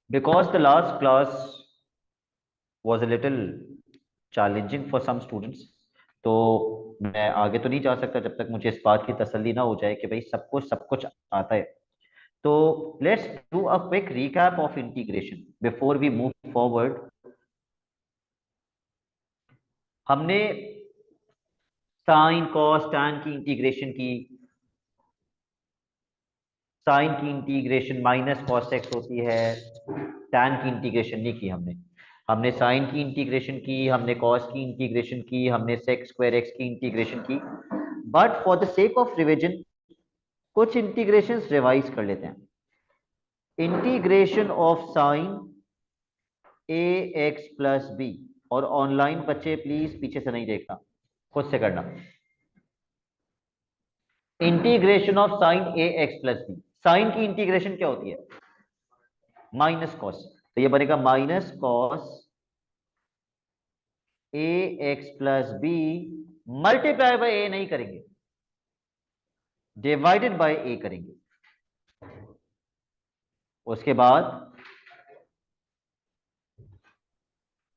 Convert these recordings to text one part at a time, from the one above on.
Because the last class was a little challenging for some students, तो मैं आगे तो नहीं जा सकता जब तक मुझे इस बात की तसल्ली ना हो जाए कि भाई सबको सब कुछ आता है। तो let's do a quick recap of integration before we move forward. हमने साइन कॉस टैन की इंटीग्रेशन की। साइन की इंटीग्रेशन माइनस कॉस एक्स होती है, टैन की इंटीग्रेशन नहीं की हमने। हमने साइन की इंटीग्रेशन की, हमने कॉस की इंटीग्रेशन की, हमने सेक स्क्वायर एक्स की इंटीग्रेशन की। But for the sake of revision कुछ इंटीग्रेशंस रिवाइज कर लेते हैं। Integration of sine a x plus b, और ऑनलाइन बच्चे प्लीज पीछे से नहीं देखना, खुद से करना। Integration of sine a x plus b, sine की इंटीग्रेशन क्या होती है? माइनस कॉस, तो ये बनेगा minus cos a x plus b, multiply by a नहीं करेंगे, डिवाइडेड बाय ए करेंगे। उसके बाद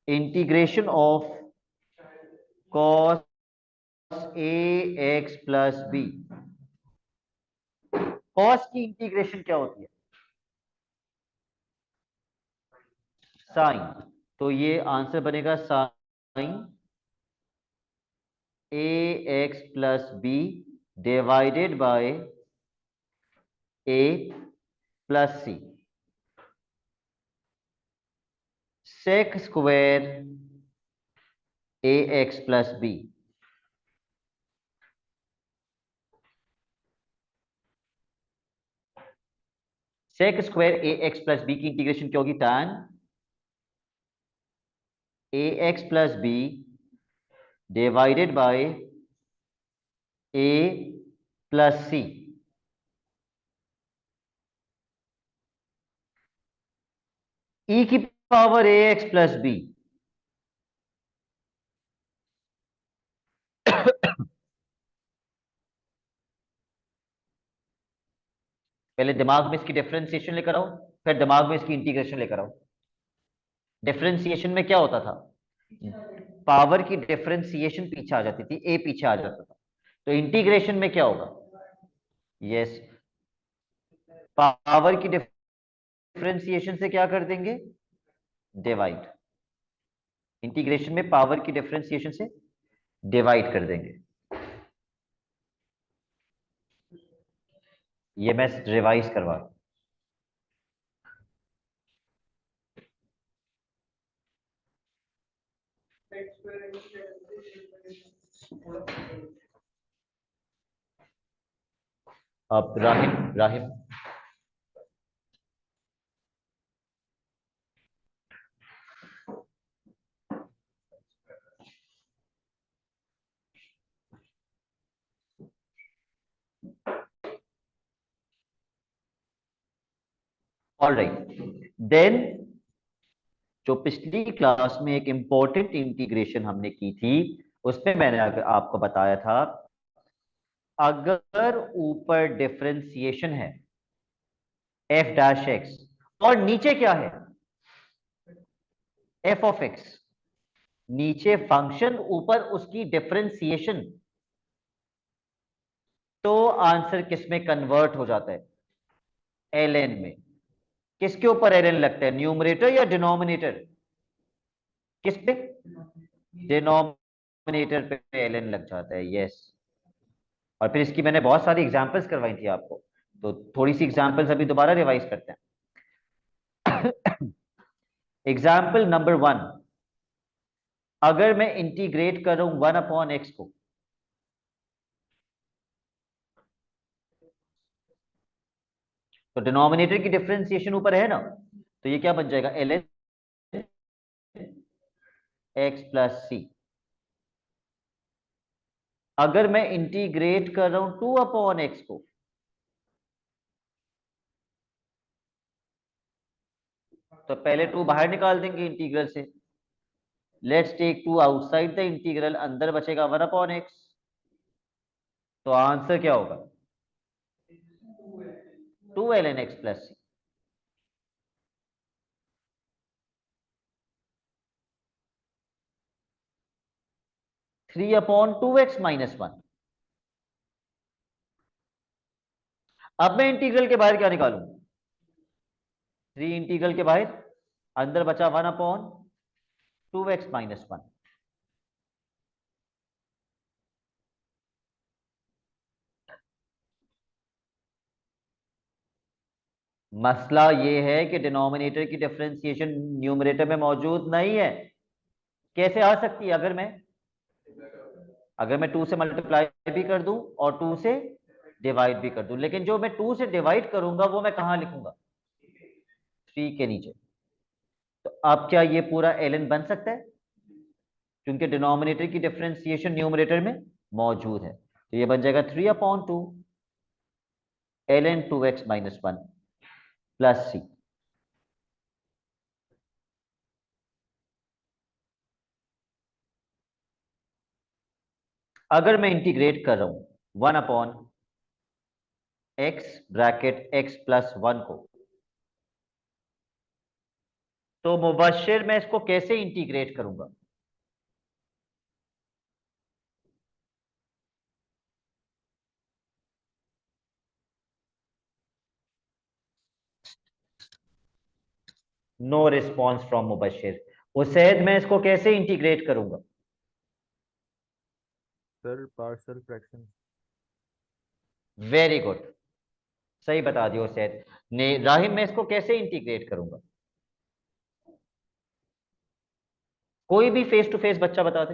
integration of cos a x plus b, cos की इंटीग्रेशन क्या होती है? साइन, तो ये आंसर बनेगा sine a x plus b divided by a plus c. Sec square a x plus b, sec square a x plus b की integration क्या होगी? Tan a x plus b divided by a plus c. E की power a x plus b, पहले दिमाग में इसकी differentiation लेकर आओ, फिर दिमाग में इसकी इंटीग्रेशन लेकर आओ। डिफरेंशिएशन में क्या होता था? पावर की डिफरेंशिएशन पीछे आ जाती थी, ए पीछे आ जाता था। तो इंटीग्रेशन में क्या होगा? यस, पावर की डिफरेंशिएशन से क्या कर देंगे? डिवाइड। इंटीग्रेशन में पावर की डिफरेंशिएशन से डिवाइड कर देंगे। ये मैं रिवाइज करवा रहा हूं। अब राहिम, राहिम ऑलराइट देन, जो पिछली क्लास में एक इंपॉर्टेंट इंटीग्रेशन हमने की थी, उसमें मैंने आपको बताया था, अगर ऊपर डिफरेंशिएशन है एफ डैश एक्स और नीचे क्या है? F of x. नीचे फंक्शन, ऊपर उसकी डिफरेंशिएशन, तो आंसर किस में कन्वर्ट हो जाता है? एल एन में। किसके ऊपर एल एन लगता है, न्यूमरेटर या डिनोमिनेटर? किस पे? डिनोमिनेटर पे एल एन लग जाता है, यस। और फिर इसकी मैंने बहुत सारी एग्जांपल्स करवाई थी आपको, तो थोड़ी सी एग्जांपल्स अभी दोबारा रिवाइज करते हैं। एग्जाम्पल नंबर 1, अगर मैं इंटीग्रेट कर रहा हूं 1/x को, तो डिनोमिनेटर की डिफरेंशिएशन ऊपर है ना, तो ये क्या बन जाएगा? एल एन एक्स प्लस सी। अगर मैं इंटीग्रेट कर रहा हूं 2/x को, तो पहले 2 बाहर निकाल देंगे इंटीग्रल से। Let's take 2 outside the integral, अंदर बचेगा 1/x। तो आंसर क्या होगा? 2 ln x प्लस सी। 3/2x-1। अब मैं इंटीग्रल के बाहर क्या निकालूं? 3 इंटीग्रल के बाहर, अंदर बचा 1/2x-1। मसला ये है कि डिनोमिनेटर की डिफरेंशिएशन न्यूमरेटर में मौजूद नहीं है। कैसे आ सकती है? अगर मैं 2 से मल्टीप्लाई भी कर दूं और 2 से डिवाइड भी कर दूं, लेकिन जो मैं 2 से डिवाइड करूंगा वो मैं कहां लिखूंगा? 3 के नीचे। तो अब क्या ये पूरा ln बन सकता है? क्योंकि डिनोमिनेटर की डिफरेंशिएशन न्यूमरेटर में मौजूद है, तो ये बन जाएगा 3/2 ln 2x-1 प्लस c। अगर मैं इंटीग्रेट कर रहा हूं 1/x ब्रैकेट x प्लस 1 को, तो मुबशिर मैं इसको कैसे इंटीग्रेट करूंगा? No response from Mubashir. Usaid मैं इसको कैसे इंटीग्रेट करूंगा? Sir partial fraction. Very good, सही बता दियो उसैद ने। राहिम मैं इसको कैसे इंटीग्रेट करूंगा? कोई भी फेस टू फेस बच्चा बता दे।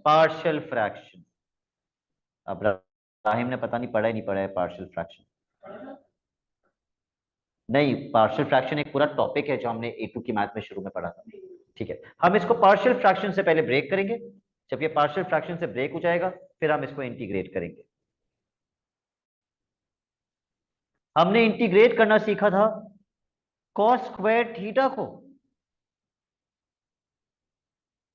Partial fraction. अब राहिम ने पता नहीं पढ़ा ही नहीं पढ़ा है पार्शियल फ्रैक्शन। नहीं, पार्शियल फ्रैक्शन एक पूरा टॉपिक है जो हमने A2 की मैथ में शुरू में पढ़ा था। ठीक है, हम इसको पार्शियल फ्रैक्शन से पहले ब्रेक करेंगे। जब ये पार्शियल फ्रैक्शन से ब्रेक हो जाएगा फिर हम इसको इंटीग्रेट करेंगे। हमने इंटीग्रेट करना सीखा था कॉस स्क्वायर थीटा को।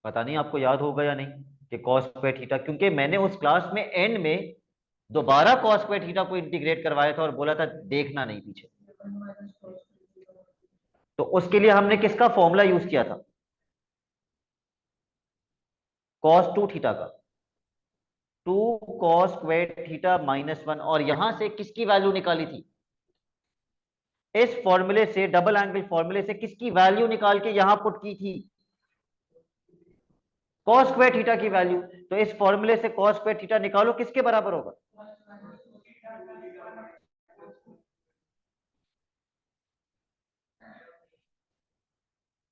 पता नहीं आपको याद होगा या नहीं कि कॉस स्क्वायर थीटा, क्योंकि मैंने उस क्लास में एंड में दोबारा कॉस स्क्वायर थीटा को इंटीग्रेट करवाया था और बोला था देखना नहीं पीछे। तो उसके लिए हमने किसका फॉर्मूला यूज किया था? cos 2 थीटा का। 2 cos² θ-1, और यहां से किसकी वैल्यू निकाली थी? इस फॉर्मूले से, डबल एंगल फॉर्मूले से किसकी वैल्यू निकाल के यहां पुट की थी? cos² θ की वैल्यू। तो इस फॉर्मूले से cos² θ निकालो, किसके बराबर होगा?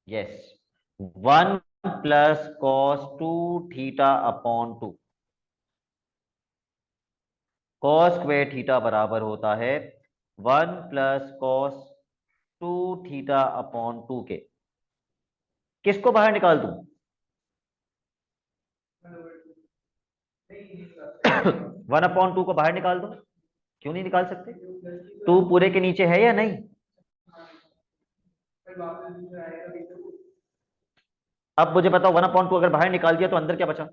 Yes, 1 + cos 2 θ/2। cos² θ बराबर होता है 1 + cos 2 θ/2 के। किसको बाहर निकाल दूं? 1/2 को बाहर निकाल दो। क्यों नहीं निकाल सकते? 2 पूरे के नीचे है या नहीं? अब मुझे बताओ 1/2 अगर बाहर निकाल दिया तो अंदर क्या बचा?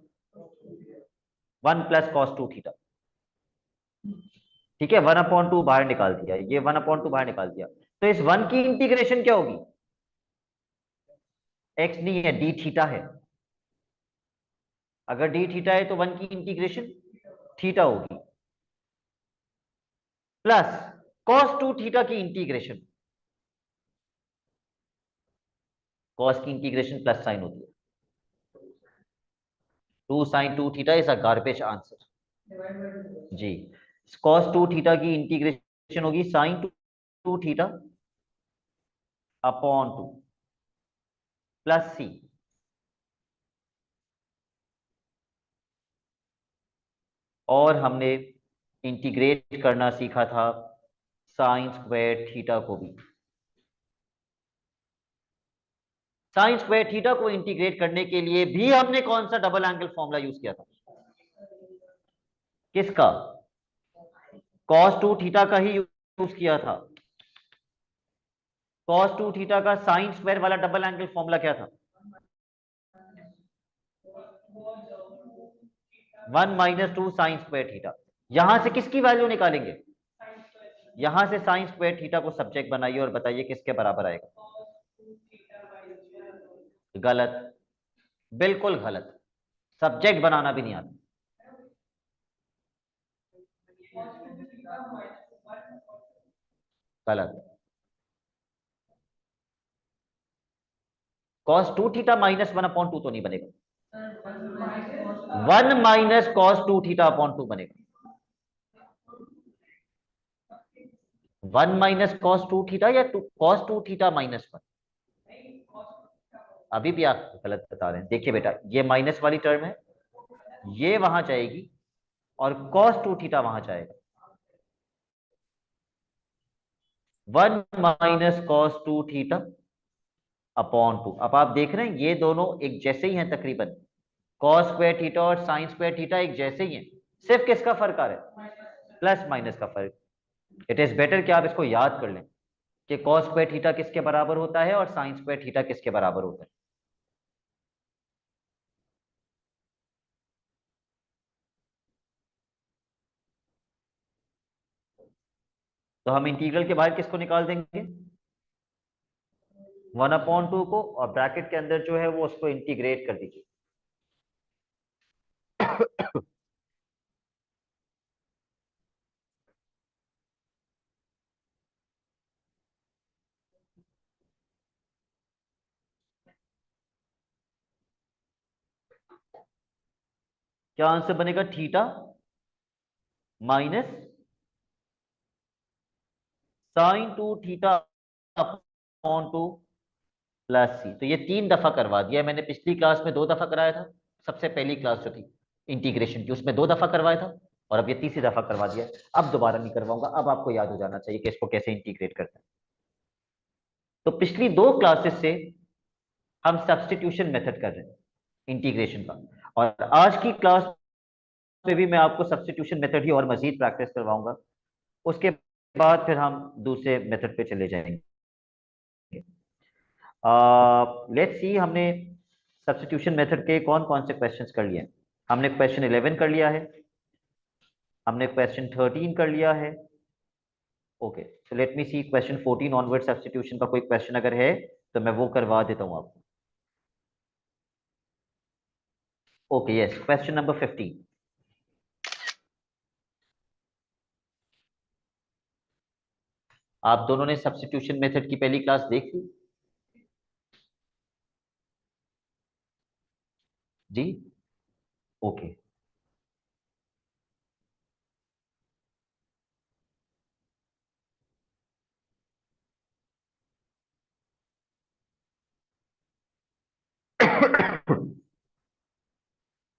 1 + cos 2 θ। ठीक है, 1/2 बाहर निकाल दिया, ये 1/2 बाहर निकाल दिया। तो इस 1 की इंटीग्रेशन क्या होगी? x नहीं है, d थीटा है। अगर d थीटा है तो 1 की इंटीग्रेशन थीटा होगी, प्लस cos 2 θ की इंटीग्रेशन। cos की इंटीग्रेशन प्लस साइन होती है। 2 sin 2 θ is a garbage answer जी। cos 2 θ की इंटीग्रेशन होगी sin 2 θ/2 प्लस c। और हमने इंटीग्रेट करना सीखा था sin² θ को भी। sin² θ को इंटीग्रेट करने के लिए भी हमने कौन सा डबल एंगल फॉर्मूला यूज किया था? किसका? cos 2 θ का ही यूज किया था। cos 2 θ का sin² वाला डबल एंगल फॉर्मूला क्या था? 1 - 2 sin²θ। यहां से किसकी वैल्यू निकालेंगे? यहां से sin²θ को सब्जेक्ट बनाइए और बताइए किसके बराबर आएगा। गलत, बिल्कुल गलत। सब्जेक्ट बनाना भी नहीं आता। गलत। Cos two theta minus one upon two तो नहीं बनेगा। One minus cos two theta upon two बनेगा। One minus cos two theta या cos two theta minus one. अभी भी आप गलत बता रहे हैं। देखिए बेटा, ये माइनस वाली टर्म है, ये वहां जाएगी और कॉस टू थीटा वहां जाएगा। One minus cos two theta upon to. अब आप देख रहे हैं ये दोनों एक जैसे ही हैं तकरीबन। कॉस स्क्वायर थीटा और साइन स्क्वायर थीटा एक जैसे ही हैं, सिर्फ किसका फर्क आ रहा है? प्लस माइनस का फर्क। इट इज बेटर कि आप इसको याद कर लें कि कॉस स्क्वायर थीटा किसके बराबर होता है और साइन स्क्वायर थीटा किसके बराबर होता है। तो हम इंटीग्रल के बाहर किसको निकाल देंगे? वन अपॉन टू को, और ब्रैकेट के अंदर जो है वो उसको इंटीग्रेट कर दीजिए। क्या आंसर बनेगा? Theta minus sine two theta upon two plus c. तो ये तीन दफा करवा दिया मैंने। पिछली क्लास में दो दफा कराया था, सबसे पहली क्लास जो थी इंटीग्रेशन की उसमें दो दफा करवाया था, और अब ये तीसरी दफा करवा दिया। अब दोबारा नहीं करवाऊंगा, अब आपको याद हो जाना चाहिए कि इसको कैसे इंटीग्रेट करते हैं। तो पिछली दो क्लासेस से हम सब्स्टिट्यूशन मेथड कर रहे हैं इंटीग्रेशन का, और आज की क्लास में भी मैं आपको सब्स्टिट्यूशन मेथड ही और मजीद प्रैक्टिस करवाऊंगा। उसके बाद फिर हम दूसरे मेथड पे चले जाएंगे। लेट्स सी, हमने सब्स्टिट्यूशन मेथड के कौन कौन से क्वेश्चंस कर लिए हैं। हमने क्वेश्चन 11 कर लिया है, हमने क्वेश्चन 13 कर लिया है। ओके, तो लेट मी सी क्वेश्चन 14 ऑनवर्ड सब्स्टिट्यूशन का कोई क्वेश्चन अगर है तो मैं वो करवा देता हूं आपको। Okay yes, question number 15। आप दोनों ने सब्स्टिट्यूशन मेथड की पहली क्लास देख ली जी? Okay.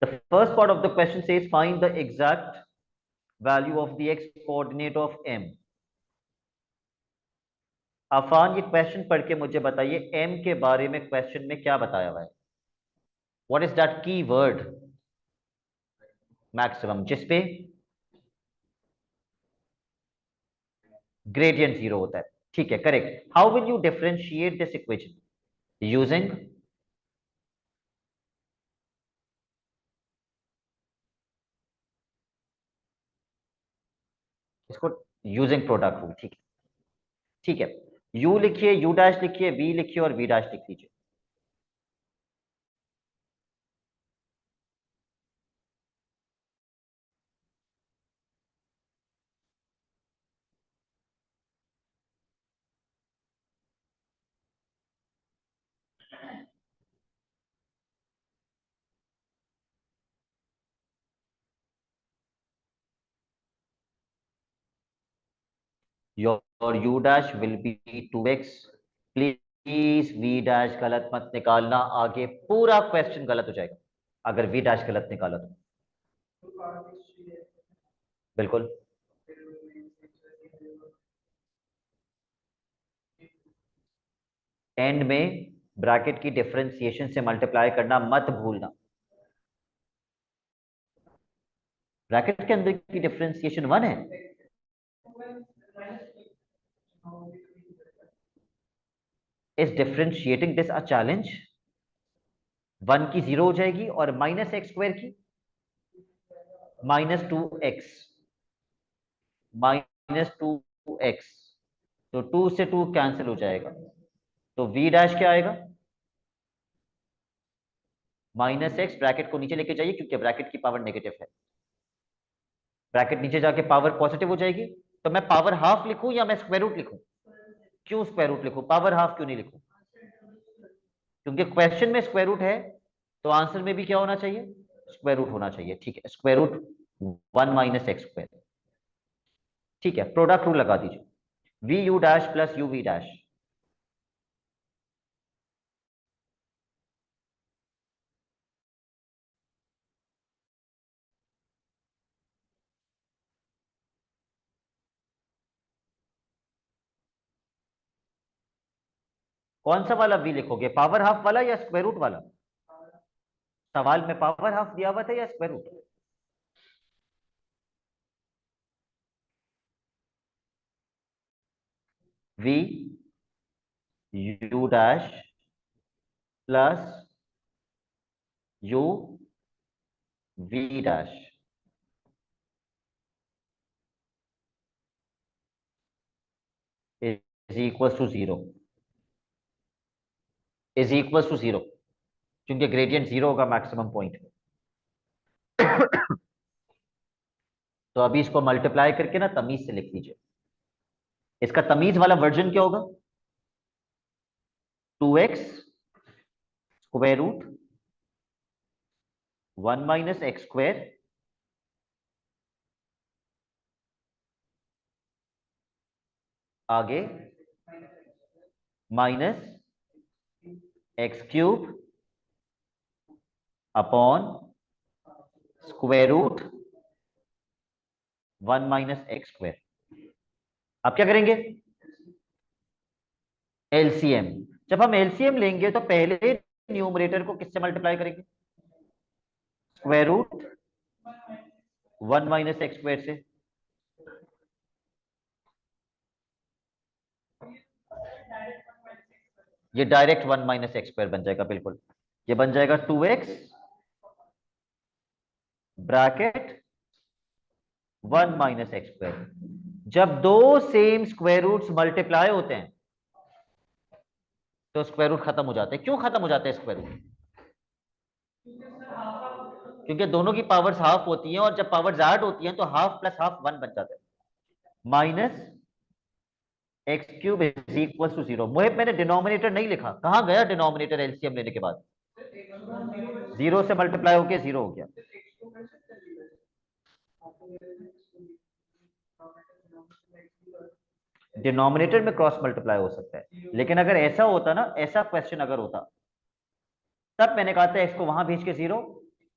The first part of the question says find the exact value of the x coordinate of m. Afan, ये क्वेश्चन पढ़ के मुझे बताइए m के बारे में क्वेश्चन में क्या बताया हुआ है? व्हाट इज दैट की वर्ड? मैक्सिमम, जिसपे ग्रेडियंट जीरो होता है। ठीक है, correct. How will you differentiate this equation? Using, इसको यूजिंग प्रोडक्ट रूल। ठीक है, ठीक है। यू लिखिए, यू डैश लिखिए, वी लिखिए और वी डैश लिख लीजिए। Your u dash will be 2x। Please v dash गलत मत निकालना, आगे पूरा क्वेश्चन गलत हो जाएगा अगर वी डैश गलत निकाला तो। बिल्कुल। एंड में ब्रैकेट की डिफरेंशिएशन से मल्टीप्लाई करना मत भूलना। ब्रैकेट के अंदर की डिफरेंशिएशन वन है। Is differentiating this a challenge? One की जीरो हो जाएगी और माइनस एक्स स्क्वायर की minus two x, minus two x. तो टू से टू कैंसिल हो जाएगा, तो वी डैश क्या आएगा? माइनस एक्स, ब्रैकेट को नीचे लेके जाइए क्योंकि ब्रैकेट की पावर नेगेटिव है, ब्रैकेट नीचे जाके पावर पॉजिटिव हो जाएगी। तो मैं पावर हाफ लिखूं या मैं स्क्वायर रूट लिखूं? क्यों स्क्वायर रूट लिखूं, पावर हाफ क्यों नहीं लिखूं? क्योंकि क्वेश्चन में स्क्वायर रूट है, तो आंसर में भी क्या होना चाहिए, स्क्वायर रूट होना चाहिए। ठीक है, स्क्वायर रूट 1 - x²। ठीक है, प्रोडक्ट रूल लगा दीजिए, v u dash plus u v dash. कौन सा वाला वी लिखोगे, पावर हाफ वाला या स्क्वायर रूट वाला? सवाल में पावर हाफ दिया हुआ था या square root? V u dash plus u v dash is equal to zero, is equal to zero, क्योंकि ग्रेडियंट जीरो होगा मैक्सिमम पॉइंट। तो अभी इसको मल्टीप्लाई करके ना तमीज से लिख लीजिए। इसका तमीज वाला वर्जन क्या होगा, 2x² 1 - x², आगे -x³ upon square root 1 - x²। आप क्या करेंगे, एलसीएम। जब हम एलसीएम लेंगे तो पहले न्यूमरेटर को किससे मल्टीप्लाई करेंगे, स्क्वायर रूट 1 - x² से। ये डायरेक्ट 1 - x² बन जाएगा, बिल्कुल। ये बन जाएगा 2x ब्रैकेट 1 - x²। जब दो सेम स्क्वायर रूट्स मल्टीप्लाई होते हैं तो स्क्वायर रूट खत्म हो जाते हैं। क्यों खत्म हो जाते हैं स्क्वायर रूट? क्योंकि दोनों की पावर्स हाफ होती हैं, और जब पावर्स ऐड होती हैं तो हाफ प्लस हाफ 1 बन जाता है। -x³ is equal to 0। मोहित, मैंने डिनोमिनेटर नहीं लिखा, कहां गया डिनोमिनेटर एलसीएम लेने के बाद? जीरो से मल्टीप्लाई होके जीरो हो गया। डिनोमिनेटर में क्रॉस मल्टीप्लाई हो सकता है, लेकिन अगर ऐसा होता ना, ऐसा क्वेश्चन अगर होता, तब मैंने कहा था इसको वहां भेज के जीरो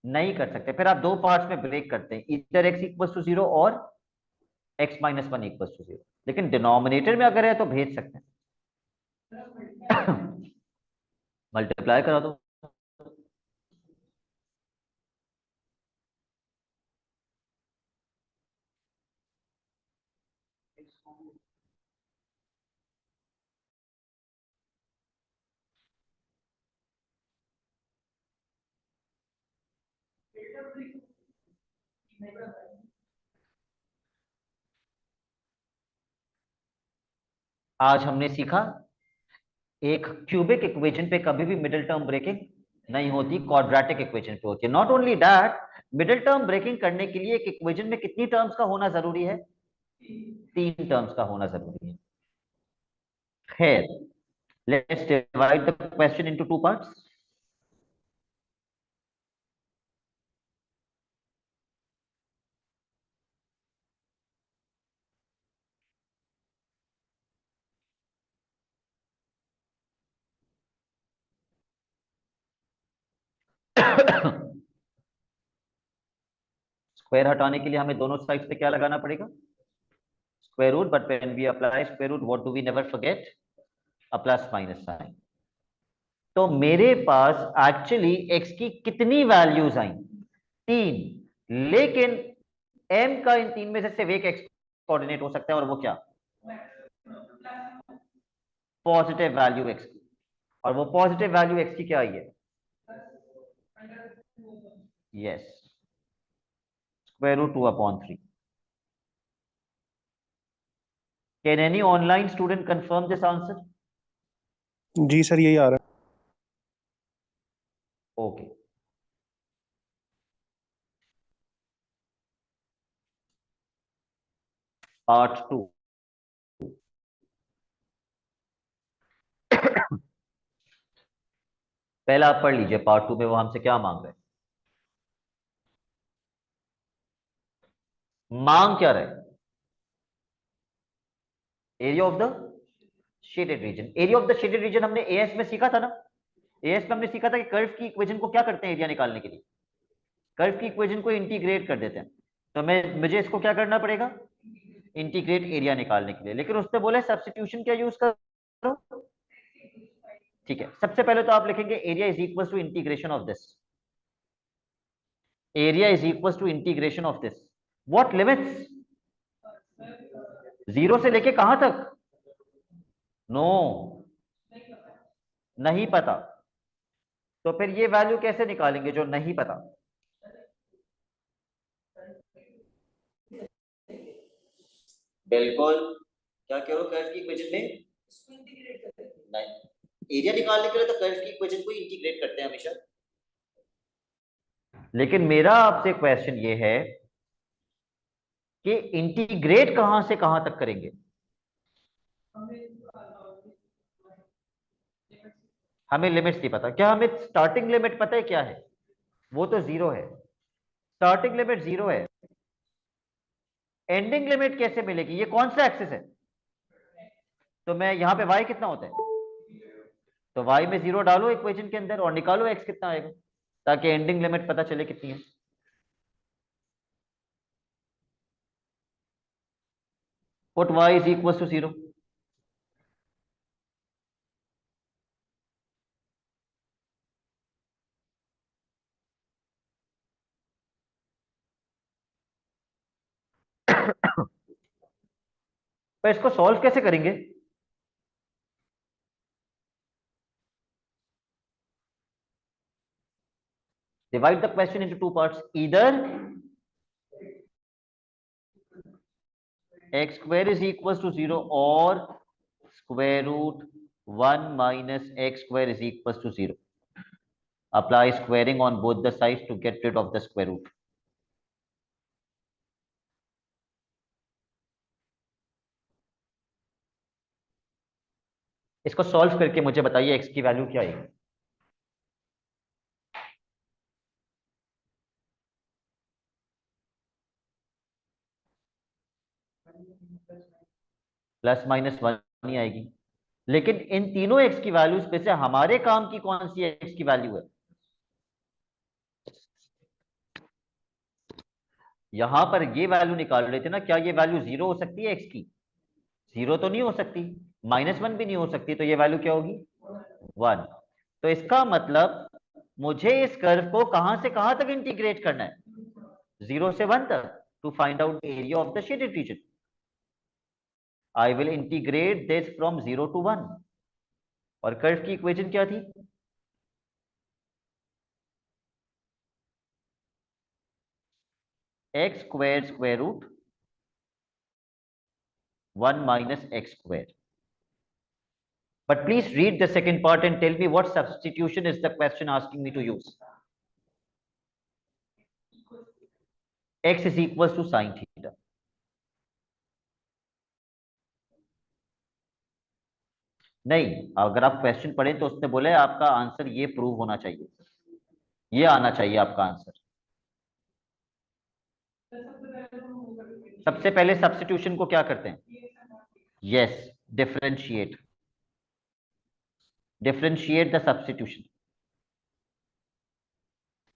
नहीं कर सकते। फिर आप दो पार्ट्स में ब्रेक करते हैं, इधर x इक्वल टू 0 और x - 1 इक्वल टू 0। लेकिन डिनोमिनेटर में अगर है तो भेज सकते हैं। मल्टीप्लाई करा दो। आज हमने सीखा, एक क्यूबिक इक्वेशन पे कभी भी मिडिल टर्म ब्रेकिंग नहीं होती, क्वाड्रेटिक इक्वेशन पे होती है। Not only that, middle term breaking करने के लिए एक इक्वेशन में कितनी टर्म्स का होना जरूरी है, 3 टर्म्स का होना जरूरी है। खैर, let's divide the question into 2 parts. Square हटाने के लिए हमें दोनों साइड से क्या लगाना पड़ेगा, square root. But when we apply square root, what do we never forget, a plus minus sign. तो मेरे पास एक्चुअली x की कितनी वैल्यूज आई, 3। लेकिन m का इन 3 में से सिर्फ एक x कोऑर्डिनेट हो सकता है, और वो क्या, पॉजिटिव वैल्यू x की। और वो पॉजिटिव वैल्यू x की क्या आई है, yes, square root 2/3। Can any online student confirm this answer? जी सर, यही आ रहा है। Okay, part two. पहला आप पढ़ लीजिए, पार्ट टू में वो हमसे क्या मांग रहे हैं, मांग क्या रहे। Area of the shaded reason. Area of the shaded reason हमने एएस में सीखा था ना। एएस में हमने सीखा था कि कर्व की इक्वेशन को क्या करते हैं एरिया निकालने के लिए, कर्व की इक्वेशन को इंटीग्रेट कर देते हैं। तो मुझे इसको क्या करना पड़ेगा, इंटीग्रेट एरिया निकालने के लिए। लेकिन उसने बोला सब्स्टिट्यूशन क्या यूज करो। ठीक है, सबसे पहले तो आप लिखेंगे area is equal to integration of this. Area is equal to integration of this. What limits, zero से लेके कहां तक। नो, नहीं पता। तो फिर ये वैल्यू कैसे निकालेंगे जो नहीं पता। बिल्कुल, क्या करो कर्व की इक्वेशन में नहीं, एरिया निकालने के लिए तो कर्व की इक्वेशन को इंटीग्रेट करते हैं हमेशा। लेकिन मेरा आपसे क्वेश्चन ये है कि इंटीग्रेट कहां से कहां तक करेंगे। हमें लिमिट्स नहीं पता। क्या हमें स्टार्टिंग लिमिट पता है क्या है, वो तो जीरो है। स्टार्टिंग लिमिट जीरो है, एंडिंग लिमिट कैसे मिलेगी, ये कौन सा एक्सिस है। तो मैं यहां पे y कितना होता है, तो y में जीरो डालो इक्वेशन के अंदर और निकालो x कितना आएगा, ताकि एंडिंग लिमिट पता चले कितनी है। Put y is equal to zero. तो इसको सॉल्व कैसे करेंगे। Divide the question into two parts, either x square is equal to zero और square root one minus x square is equal to zero. Apply squaring on both the sides to get rid of the square root। इसको solve करके मुझे बताइए x की value क्या आएगी। Plus minus one ही आएगी। लेकिन इन तीनों x की वैल्यूज में से हमारे काम की कौन सी x की वैल्यू है। यहां पर ये वैल्यू निकाल रहे थे ना, क्या ये वैल्यू जीरो हो सकती है x की। जीरो तो नहीं हो सकती, माइनस वन भी नहीं हो सकती, तो ये वैल्यू क्या होगी, वन। तो इसका मतलब मुझे इस कर्व को कहां से कहां तक इंटीग्रेट करना है, जीरो से वन तक, to find out area of the shaded region. I will integrate this from zero to one. और कर्व की इक्वेशन क्या थी, x square square root one minus x square. But please read the second part and tell me what substitution is the question asking me to use. X is equals to sin theta. नहीं, अगर आप question पढ़ें तो उसने बोला है आपका answer ये प्रूव होना चाहिए, ये आना चाहिए आपका आंसर। सबसे पहले सब्स्टिट्यूशन को क्या करते हैं, yes, differentiate, differentiate the substitution.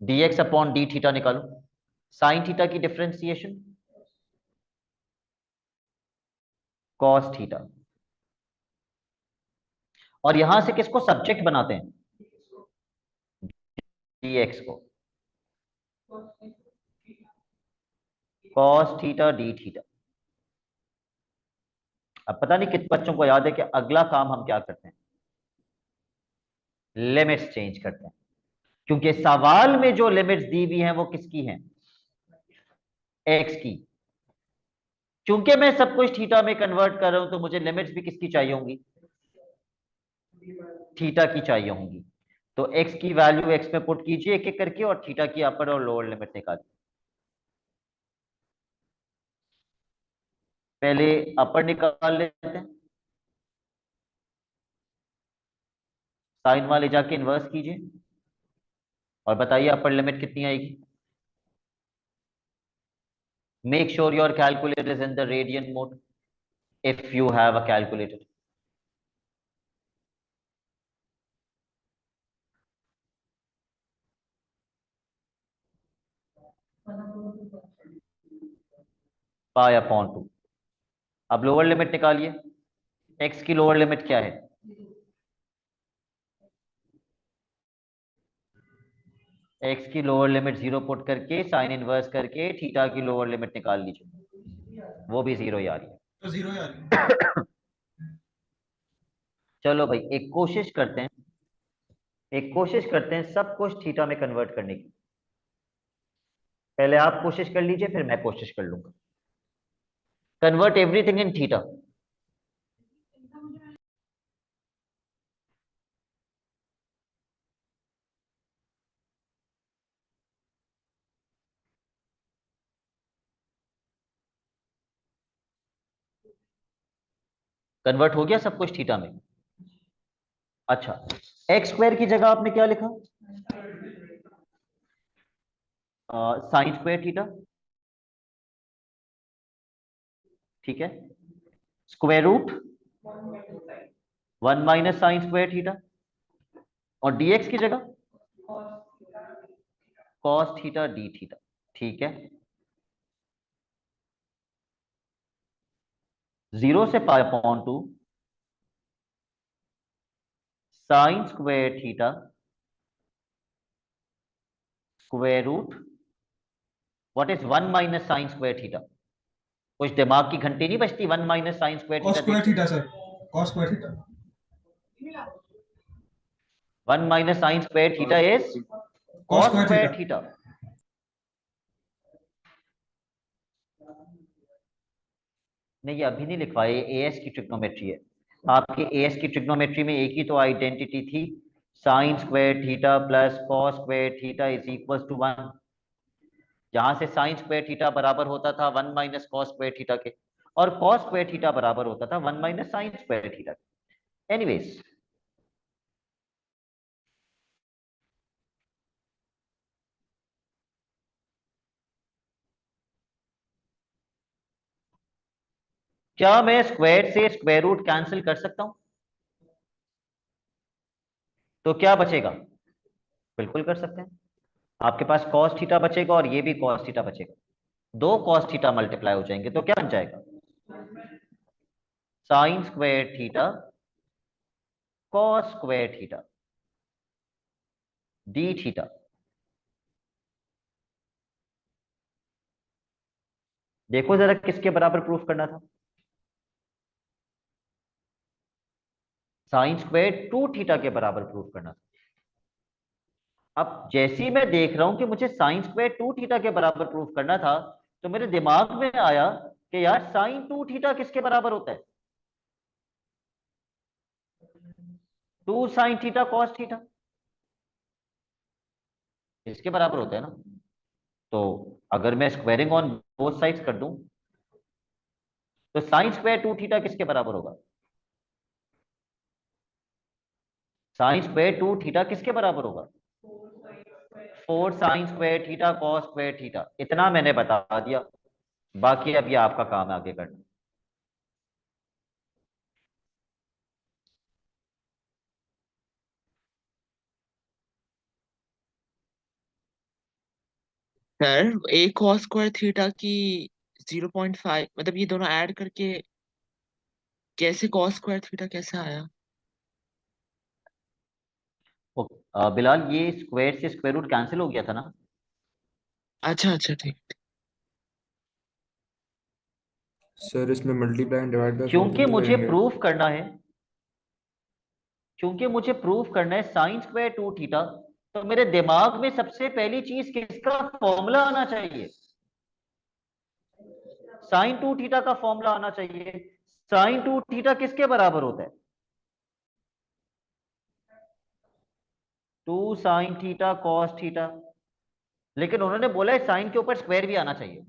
dx upon D theta निकालो, साइन थीटा की डिफरेंशिएशन कॉस थीटा। और यहां से किसको सब्जेक्ट बनाते हैं, dx को, कॉस थीटा डी थीटा। अब पता नहीं कितने बच्चों को याद है कि अगला काम हम क्या करते हैं, लिमिट्स चेंज करते हैं। क्योंकि सवाल में जो लिमिट्स दी हुई हैं वो किसकी हैं, एक्स की। क्योंकि मैं सब कुछ थीटा में कन्वर्ट कर रहा हूं तो मुझे लिमिट्स भी किसकी चाहिए होंगी, थीटा की चाहिए होंगी। तो एक्स की वैल्यू एक्स में पुट कीजिए एक एक करके, और थीटा की अपर और लोअर लिमिट निकालिए। पहले अपर निकाल लेते हैं, साइन वाले जाके इन्वर्स कीजिए और बताइए अपर लिमिट कितनी आएगी। Make sure your calculator is in the radian mode if you have a calculator. Pi upon 2। अब लोअर लिमिट निकालिए, एक्स की लोअर लिमिट क्या है? एक्स की लोअर लिमिट 0 पुट करके साइन इनवर्स करके थीटा की लोअर लिमिट निकाल लीजिए, वो भी 0 ही आ रही है। तो 0 ही आ रही है। चलो भाई एक कोशिश करते हैं सब कुछ थीटा में कन्वर्ट करने की। पहले आप कोशिश कर लीजिए फिर मैं कोशिश कर लूंगा। Convert everything in theta. Convert हो गया सब कुछ थीटा में। अच्छा, एक्स स्क्वायर की जगह आपने क्या लिखा? साइन स्क्वायर थीटा, ठीक है। Square root 1 - sine square theta, और डीएक्स की जगह कॉस थीटा डी थीटा, ठीक है। 0 से pi upon 2 sine square theta square root what is 1 - sine square theta. कुछ दिमाग की घंटी नहीं बजती? 1 - sine square cos theta square देखते। Theta sir, cos square theta. 1 - sine square theta is cos cos square theta. Square theta. नहीं, ये अभी नहीं लिखवाया, ये एएस की ट्रिग्नोमेट्री है। आपके एएस की ट्रिग्नोमेट्री में एक ही तो आइडेंटिटी थी, sine square theta plus cos square theta is equal to 1। जहां से साइन स्क्वायर थीटा बराबर होता था 1 - कॉस स्क्वायर थीटा के, और कॉस स्क्वायर थीटा बराबर होता था 1 - साइन स्क्वायर थीटा के। एनीवेज, क्या मैं स्क्वायर से स्क्वायर रूट कैंसिल कर सकता हूं? तो क्या बचेगा? बिल्कुल कर सकते हैं। आपके पास कॉस थीटा बचेगा और ये भी कॉस थीटा बचेगा। दो कॉस थीटा मल्टीप्लाई हो जाएंगे तो क्या बन जाएगा? Sign square theta cos square theta D theta. देखो जरा किसके बराबर प्रूफ करना था? साइन स्क्वायर 2 थीटा के बराबर प्रूफ करना था। अब जैसे ही मैं देख रहा हूं कि मुझे साइन स्क्वायर 2 थीटा के बराबर प्रूफ करना था, तो मेरे दिमाग में आया कि यार साइन 2 थीटा किसके बराबर होता है? 2 साइन थीटा कॉस थीटा, इसके बराबर होता है ना। तो अगर मैं स्क्वायरिंग ऑन बोथ साइड्स कर दूं तो साइन स्क्वायर 2 थीटा किसके बराबर होगा? साइन स्क्वायर 2 थीटा किसके बराबर होगा? 4 sign square theta cos square theta. इतना मैंने बता दिया, बाकी अब ये आपका काम है आगे करना। सर ए कॉस स्क्वायर थीटा की 0.5 मतलब ये दोनों ऐड करके कैसे कॉस स्क्वायर थीटा कैसे आया? बिलाल, ये स्क्वायर से स्क्वायर रूट कैंसिल हो गया था ना। अच्छा अच्छा ठीक। सर इसमें मल्टीप्लाई एंड डिवाइड बाय 4 तो क्योंकि नहीं मुझे करेंगे? प्रूफ करना है, साइन स्क्वायर 2 थीटा, तो मेरे दिमाग में सबसे पहली चीज किसका फॉर्मूला आना चाहिए? साइन 2 थीटा का फॉर्मूला आना चाहिए। साइन 2 थीटा किसके बराबर होता है? 2 साइन थीटा कॉस थीटा। लेकिन उन्होंने बोला है साइन के ऊपर स्क्वायर भी आना चाहिए।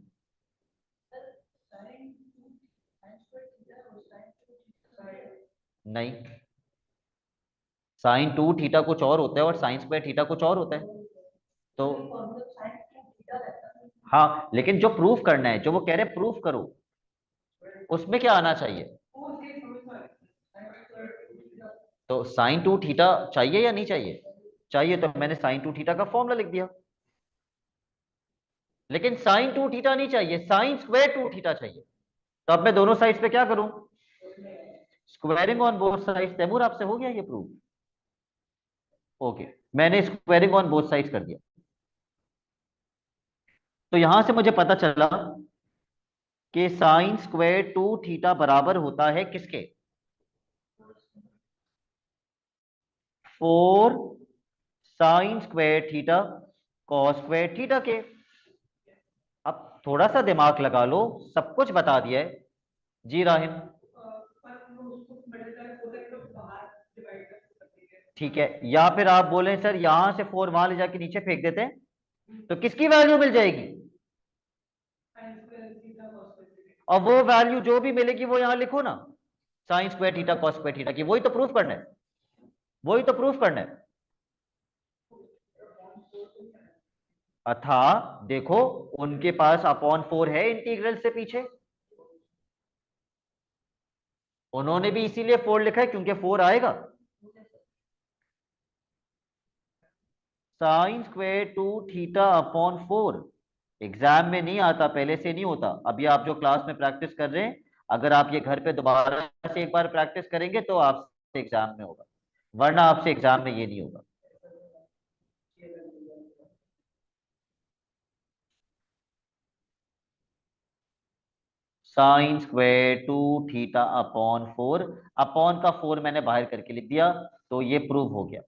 नहीं, साइन टू थीटा कुछ और होता है और साइन स्क्वायर थीटा कुछ और होता है। तो हाँ, लेकिन जो प्रूफ करना है, जो वो कह रहे प्रूफ करो, उसमें क्या आना चाहिए? तो साइन टू थीटा चाहिए या नहीं चाहिए? चाहिए, तो मैंने साइन टू थीटा का फॉर्मूला लिख दिया। लेकिन साइन टू थीटा नहीं चाहिए, साइन स्क्वायर टू थीटा चाहिए। तो अब मैं दोनों साइड्स पे क्या करूं? Squaring on both sides. Taimur, आपसे हो गया ये प्रूफ? ओके, मैंने स्क्वायरिंग ऑन बोथ साइड्स कर दिया। तो यहां से मुझे पता चला कि साइन स्क्वायर टू थीटा बराबर होता है किसके? 4 sign square theta cos square theta के। अब थोड़ा सा दिमाग लगा लो, सब कुछ बता दिया है। जी राहिम, ठीक है, या फिर आप बोले सर यहां से 4 वहां ले जाके नीचे फेंक देते हैं, तो किसकी वैल्यू मिल जाएगी? और वो वैल्यू जो भी मिलेगी वो यहां लिखो ना, sign square theta cos square theta की। वही तो प्रूफ करना है, वही तो प्रूफ करना है। अथा देखो, उनके पास अपॉन 4 है इंटीग्रल से पीछे, उन्होंने भी इसीलिए 4 लिखा है क्योंकि 4 आएगा। Sine square two theta upon 4 exam में नहीं आता, पहले से नहीं होता। अभी आप जो क्लास में प्रैक्टिस कर रहे हैं, अगर आप ये घर पे दोबारा से एक बार प्रैक्टिस करेंगे तो आपसे एग्जाम में होगा, वरना आपसे एग्जाम में ये नहीं होगा। Sine square two theta upon 4, upon का 4 मैंने बाहर करके लिख दिया, तो ये प्रूव हो गया।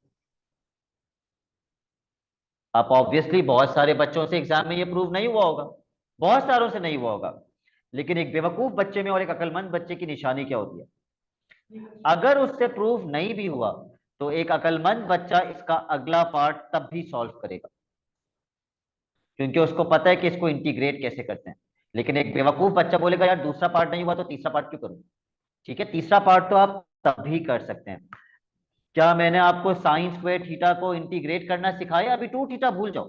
अब ऑब्वियसली बहुत सारे बच्चों से एग्जाम में ये प्रूव नहीं हुआ होगा, बहुत सारों से नहीं हुआ होगा, लेकिन एक बेवकूफ बच्चे में और एक अक्लमंद बच्चे की निशानी क्या होती है? अगर उससे प्रूफ नहीं भी हुआ तो एक अक्लमंद बच्चा इसका अगला पार्ट तब भी सॉल्व करेगा, क्योंकि उसको पता है कि इसको इंटीग्रेट कैसे करते हैं। लेकिन एक बेवकूफ बच्चा बोलेगा यार दूसरा पार्ट नहीं हुआ तो तीसरा पार्ट क्यों करूं? ठीक है, तीसरा पार्ट तो आप तभी कर सकते हैं। क्या मैंने आपको साइन स्क्वायर थीटा को इंटीग्रेट करना सिखाया? अभी टू थीटा भूल जाओ,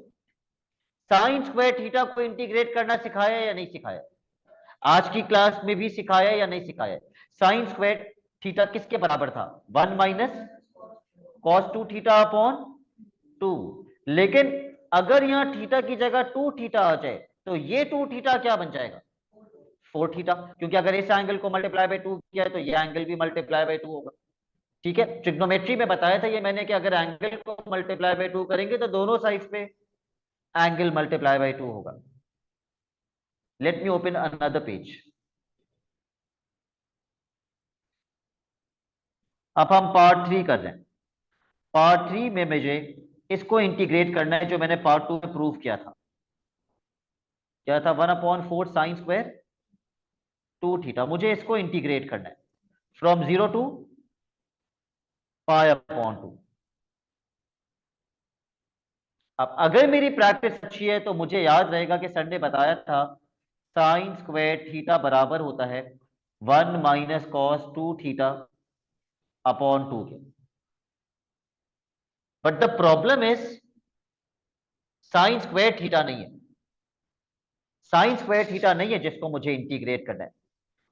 साइन स्क्वायर थीटा को इंटीग्रेट करना सिखाया या नहीं सिखाया? आज की क्लास में भी सिखाया या नहीं सिखाया? साइन स्क्वायर थीटा किसके बराबर था? 1 minus cos two theta upon 2। लेकिन अगर यहां थीटा की जगह 2 थीटा आ जाए तो ये 2 थीटा क्या बन जाएगा? 4 थीटा, क्योंकि अगर इस एंगल को मल्टीप्लाई बाय 2 किया है तो ये एंगल भी मल्टीप्लाई बाय 2 होगा। ठीक है, ट्रिग्नोमेट्री में बताया था ये मैंने कि अगर एंगल को मल्टीप्लाई बाय 2 करेंगे तो दोनों साइड्स पे एंगल मल्टीप्लाई बाय 2 होगा। Let me open another page. अब हम पार्ट 3 कर रहे हैं। पार्ट 3 में मुझे इसको इंटीग्रेट करना है जो मैंने पार्ट 2 में प्रूव किया था। क्या था? 1/4 साइन स्क्वायर 2 थीटा। मुझे इसको इंटीग्रेट करना है फ्रॉम 0 टू π/2। अब अगर मेरी प्रैक्टिस अच्छी है तो मुझे याद रहेगा कि सर ने बताया था साइन स्क्वायर थीटा बराबर होता है 1 माइनस कॉस 2 थीटा अपॉन 2 के। But the problem is sine square theta नहीं है, साइन स्क्वायर थीटा नहीं है जिसको मुझे इंटीग्रेट करना है।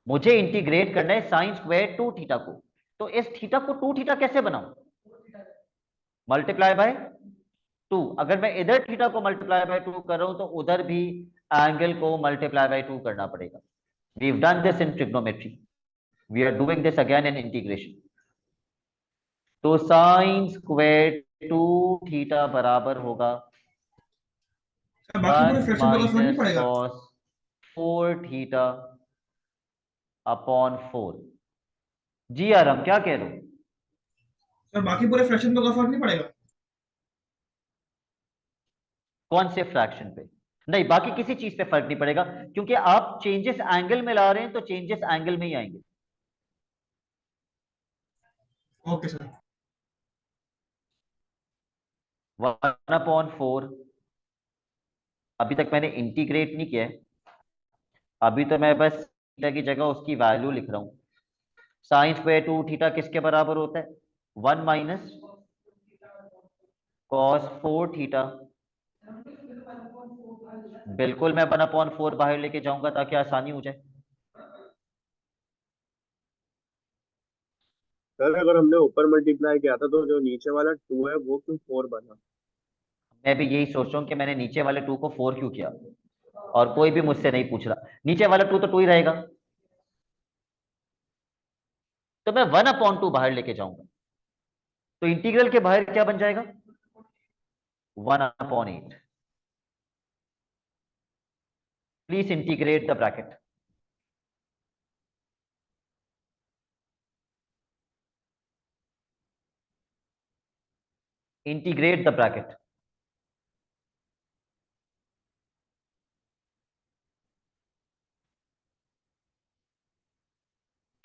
मुझे इंटीग्रेट करना है साइन स्क्वायर 2 थीटा को। तो इस थीटा को 2 थीटा कैसे बनाऊं? Multiply by 2। अगर मैं इधर थीटा को मल्टीप्लाई बाय 2 कर रहा हूं तो उधर भी एंगल को मल्टीप्लाई बाय 2 करना पड़ेगा। We have done this in trigonometry, we are doing this again in integration. तो साइन स्क्वायर 2 थीटा बराबर होगा सर बाकी पूरे 1 फ्रैक्शन पे कोई फर्क नहीं माइनस पड़ेगा? Cos 4 theta upon 4। जी यार, हम क्या कह रहे हो? सर बाकी पूरे फ्रैक्शन पे कोई फर्क नहीं पड़ेगा? कौन से फ्रैक्शन पे? नहीं, बाकी किसी चीज पे फर्क नहीं पड़ेगा, क्योंकि आप चेंजेस एंगल में ला रहे हैं तो चेंजेस एंगल में ही आएंगे। Okay sir. 1/4 अभी तक मैंने इंटीग्रेट नहीं किया है, अभी तो मैं बस थीटा की जगह उसकी वैल्यू लिख रहा हूं। साइन स्क्वायर 2 थीटा किसके बराबर होता है? 1 माइनस कॉस 4 थीटा। बिल्कुल मैं 1/4 बाहर लेके जाऊंगा ताकि आसानी हो जाए। सर अगर हमने ऊपर मल्टीप्लाई किया था तो जो नीचे वाला 2 है वो क्यों 4 बना? मैं भी यही सोच रहा हूँ कि मैंने नीचे वाले 2 को 4 क्यों किया, और कोई भी मुझसे नहीं पूछ रहा। नीचे वाला 2 तो 2 ही रहेगा, तो मैं 1/2 बाहर लेके जाऊंगा, तो इंटीग्रल के बाहर क्या बन जाएगा? 1/8। Please integrate the bracket. Integrate the bracket.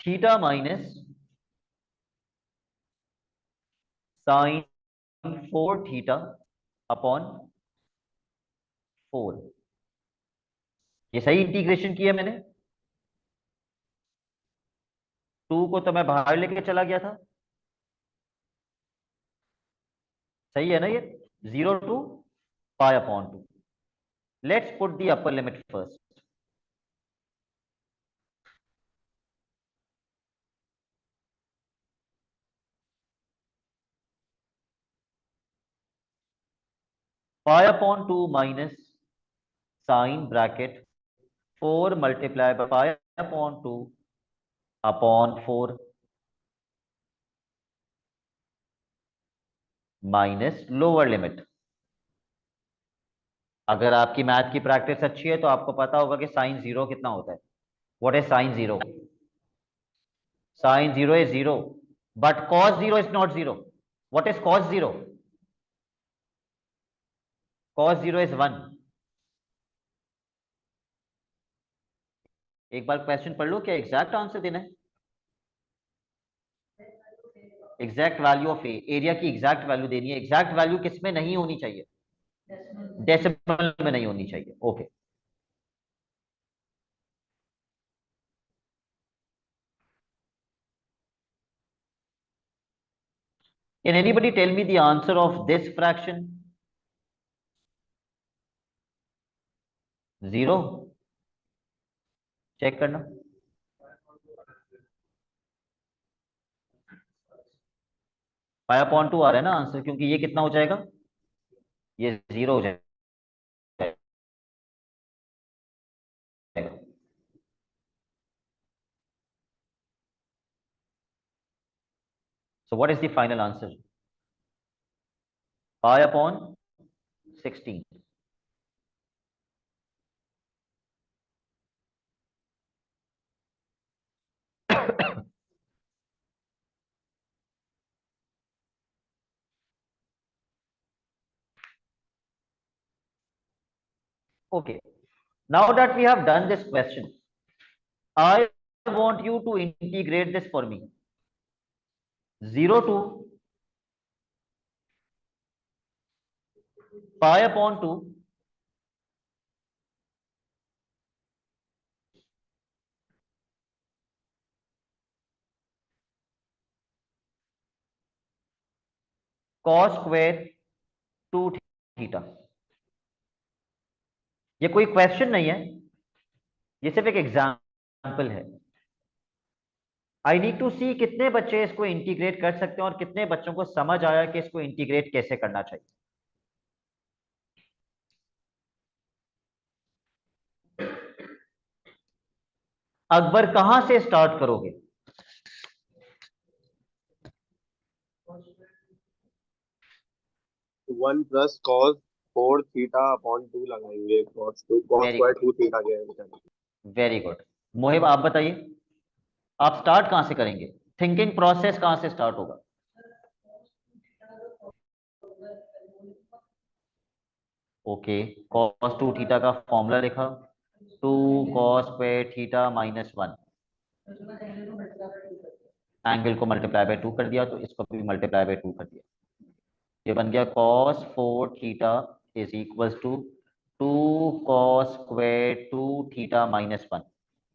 Theta minus sine 4 theta upon 4। ये सही इंटीग्रेशन किया मैंने। 2 को तो मैं बाहर लेके चला गया था, सही है ना ये? 0 to π/2। Let's put the upper limit first. π/2 minus sine bracket 4 multiply by π/2 upon 4 minus lower limit. अगर आपकी मैथ की प्रैक्टिस अच्छी है तो आपको पता होगा कि साइन 0 कितना होता है। What is sine 0? Sine 0 is 0, but cos 0 is not 0. What is cos 0? Cos 0 is 1. एक बार क्वेश्चन पढ़ लो, क्या एग्जैक्ट आंसर देना है? Exact value of A, area की एग्जैक्ट वैल्यू देनी है। एग्जैक्ट वैल्यू किसमें नहीं होनी चाहिए? डेसिमल में नहीं होनी चाहिए। Okay, can anybody tell me the answer of this fraction? 0। Check करना। π/2 आ रहा है ना आंसर, क्योंकि ये कितना हो जाएगा? ये 0 हो जाएगा। So what is the final answer? π/16। Okay, now that we have done this question, I want you to integrate this for me. 0 to π/2 cos square 2 theta. ये कोई क्वेश्चन नहीं है, ये सिर्फ एक एग्जाम्पल है। आई नीड टू सी कितने बच्चे इसको इंटीग्रेट कर सकते हैं और कितने बच्चों को समझ आया कि इसको इंटीग्रेट कैसे करना चाहिए। अकबर कहां से स्टार्ट करोगे? 1 प्लस कॉस 4 थीटा अपॉन 2 लगाएंगे। Cos very square good, 2 theta गया है। Very good. मोहिब आप बताइए, आप स्टार्ट कहां से करेंगे? थिंकिंग प्रोसेस कहां से स्टार्ट होगा? ओके, cos 2 थीटा का फॉर्मूला लिखा, 2 cos square theta minus 1। Angle को मल्टीप्लाई बाय 2 कर दिया, तो इसको भी मल्टीप्लाई बाय 2 कर दिया। ये बन गया cos 4 theta is equal to 2 cos square 2 theta minus 1।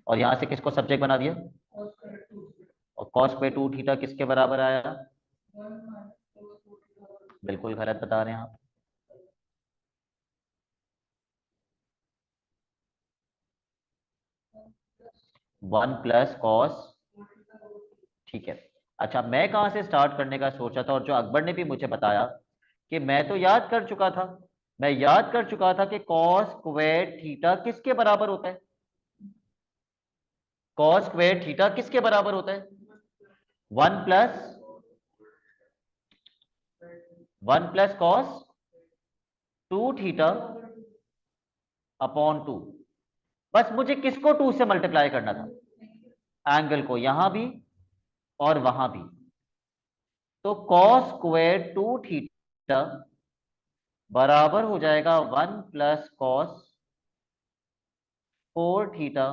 और यहां से किसको सब्जेक्ट बना दिया? और कॉस स्क्वायर 2 थीटा किसके बराबर आया? बिल्कुल गलत बता रहे हैं आप। वन प्लस कॉस, ठीक है। अच्छा, मैं कहां से स्टार्ट करने का सोचा था, और जो अकबर ने भी मुझे बताया कि मैं तो याद कर चुका था, मैं याद कर चुका था कि कॉस स्क्वायर थीटा किसके बराबर होता है? कॉस स्क्वायर थीटा किसके बराबर होता है? One plus cos 2 theta upon 2। बस मुझे किसको 2 से मल्टीप्लाई करना था? एंगल को, यहां भी और वहां भी। तो कॉस स्क्वायर 2 थीटा बराबर हो जाएगा 1 प्लस कॉस 4 थीटा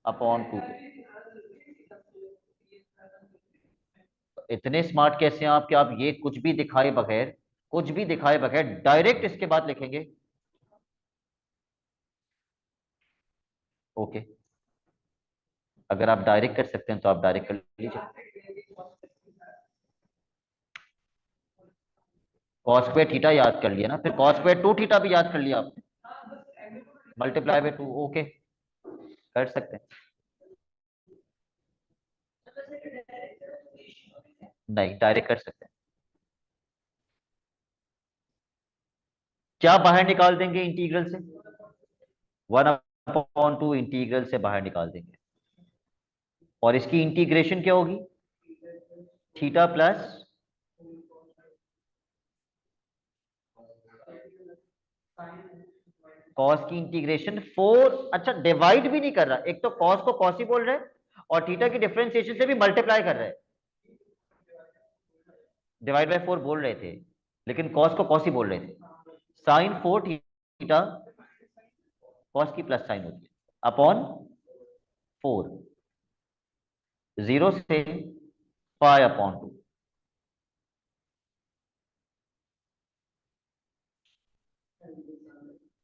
अपॉन 2। इतने स्मार्ट कैसे हैं आप कि आप ये कुछ भी दिखाए बगैर डायरेक्ट इसके बाद लिखेंगे? ओके, अगर आप डायरेक्ट कर सकते हैं तो आप डायरेक्ट कर लीजिए। कॉस स्क्वायर थीटा याद कर लिया ना, फिर कॉस स्क्वायर 2 थीटा भी याद कर लिया आपने, मल्टीप्लाई बाय 2। ओके, कर सकते हैं। नहीं, डायरेक्ट कर सकते हैं। क्या बाहर निकाल देंगे इंटीग्रल से? 1/2 इंटीग्रल से बाहर निकाल देंगे, और इसकी इंटीग्रेशन क्या होगी? थीटा प्लस कॉस की इंटीग्रेशन 4। अच्छा, डिवाइड भी नहीं कर रहा, एक तो कॉस को कॉस ही बोल रहा है और थीटा की डिफरेंशिएशन से भी मल्टीप्लाई कर रहा है। डिवाइड बाय 4 बोल रहे थे, लेकिन कॉस को कॉस ही बोल रहे थे। साइन 4 थीटा कॉस की प्लस साइन होती है अपॉन 4, 0 से पाई अपॉन 2।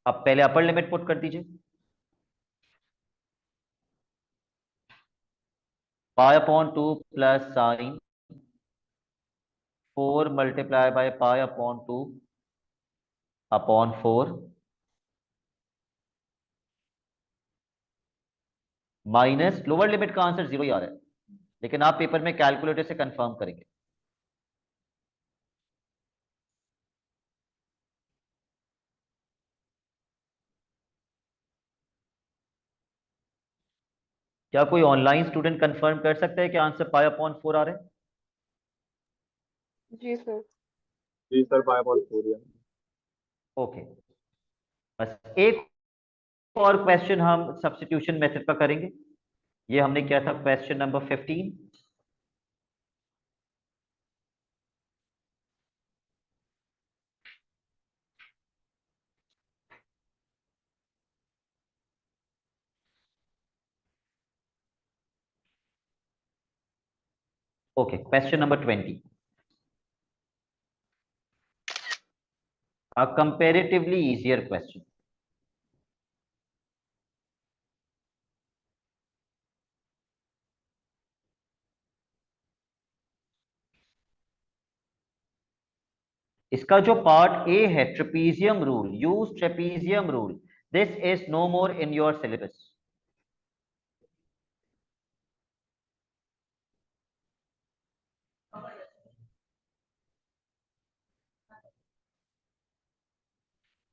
अब पहले अपर लिमिट पुट कर दीजिए। पाई upon 2 plus sign 4 multiply by pi upon 2 upon 4 minus, lower limit का आंसर 0 ही आ रहा है, लेकिन आप पेपर में कैलकुलेटर से कंफर्म करेंगे। क्या कोई ऑनलाइन स्टूडेंट कंफर्म कर सकता है कि आंसर पाई अपॉन 4 आ रहा है? जी सर। जी सर, 5/4 है। ओके, बस एक और क्वेश्चन हम सब्स्टिट्यूशन मेथड का करेंगे। ये हमने किया था question number 15। Okay, question number 20, a comparatively easier question. इसका जो पार्ट ए है, trapezium rule, use trapezium rule, this is no more in your syllabus.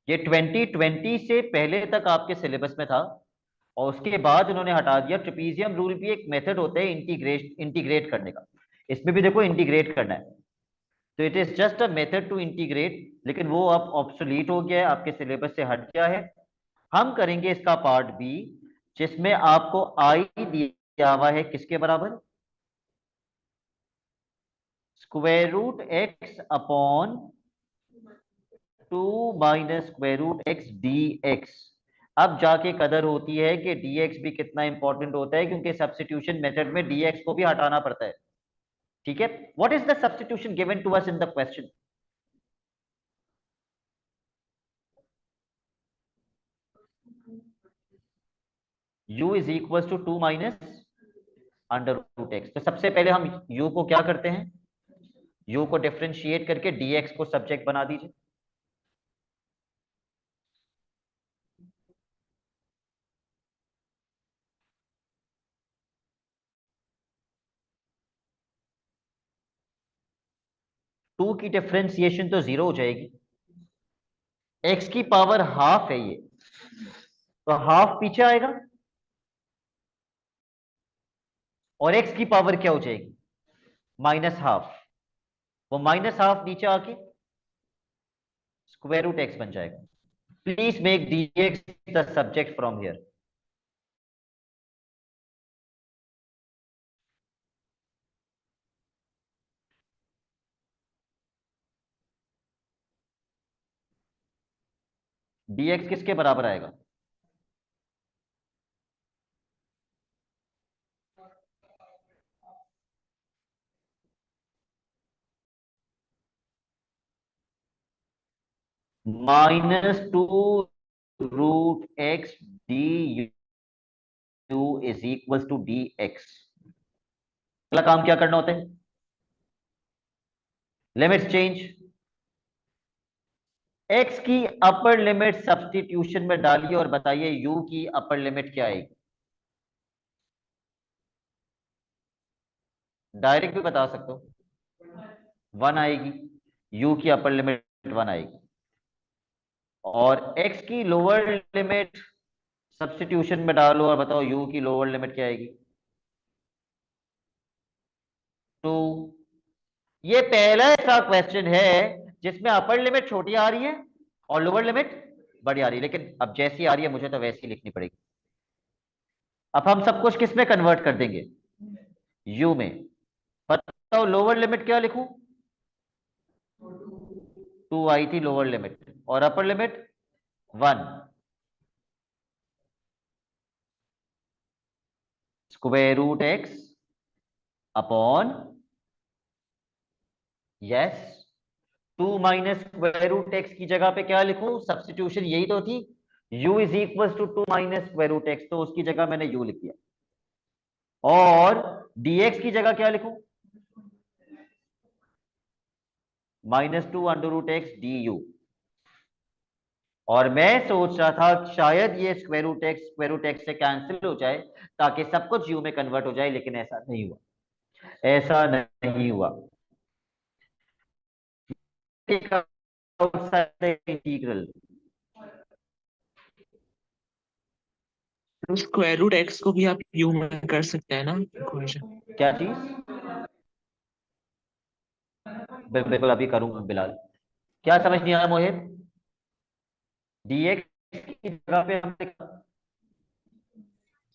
ये 2020 से पहले तक आपके सिलेबस में था, और उसके बाद उन्होंने हटा दिया। ट्रेपीजियम रूल भी एक मेथड होता है इंटीग्रेट करने का। इसमें भी देखो इंटीग्रेट करना है, तो it is just a method to integrate, लेकिन वो अब ऑब्सोलीट हो गया है, आपके सिलेबस से हट गया है। हम करेंगे इसका पार्ट बी, जिसमें आपको आई दिया हुआ है किसके बराबर? Square root x upon 2 minus square root x d x. अब जाके कदर होती है कि dx भी कितना इंपॉर्टेंट होता है, क्योंकि सब्स्टिट्यूशन मेथड में dx को भी हटाना पड़ता है। ठीक है, what is the substitution given to us in the question? u is equal to 2 minus under root x. तो सबसे पहले हम u को क्या करते हैं, u को डिफरेंशिएट करके dx को सब्जेक्ट बना दीजिए। टू की डिफरेंशिएशन तो 0 हो जाएगी, x की पावर हाफ है ये, तो हाफ पीछे आएगा और x की पावर क्या हो जाएगी, माइनस हाफ। वो माइनस हाफ नीचे आके स्क्वायर रूट एक्स बन जाएगा। Please make dx the subject from here. dx किसके बराबर आएगा, -2 √x du is equal to dx। अगला काम क्या करना होता है, लिमिट्स चेंज। x की अपर लिमिट सब्स्टिट्यूशन में डालिए और बताइए u की अपर लिमिट क्या आएगी। डायरेक्ट भी बता सकते हो, 1 आएगी, u की अपर लिमिट 1 आएगी। और x की लोअर लिमिट सब्स्टिट्यूशन में डालो और बताओ u की लोअर लिमिट क्या आएगी, 2। ये पहला ऐसा क्वेश्चन है जिसमें अपर लिमिट छोटी आ रही है और लोअर लिमिट बड़ी आ रही है, लेकिन अब जैसी आ रही है मुझे तो वैसी लिखनी पड़ेगी। अब हम सब कुछ किस में कन्वर्ट कर देंगे, u में। बताओ लोअर लिमिट क्या लिखूं, 2 आई थी लोअर लिमिट, और upper limit 1। Square root x upon, yes, 2 minus square root x की जगह पे क्या लिखूं, सब्स्टिट्यूशन यही तो थी, u is equal to 2 minus square root x, तो उसकी जगह मैंने u लिख दिया। और dx की जगह क्या लिखूं, -2 अंडर रूट एक्स डी। और मैं सोच रहा था कि शायद ये स्क्वायर रूट एक्स से कैंसिल हो जाए ताकि सब कुछ u में कन्वर्ट हो जाए, लेकिन ऐसा नहीं हुआ, ऐसा नहीं हुआ। इंटीग्रल, तो स्क्वायर रूट एक्स को भी आप यू में कर सकते हैं ना इक्वेशन। क्या चीज, बिल्कुल अभी करूंगा बिलाल। क्या समझ नहीं आया मोहित, dx की जगह पे हमने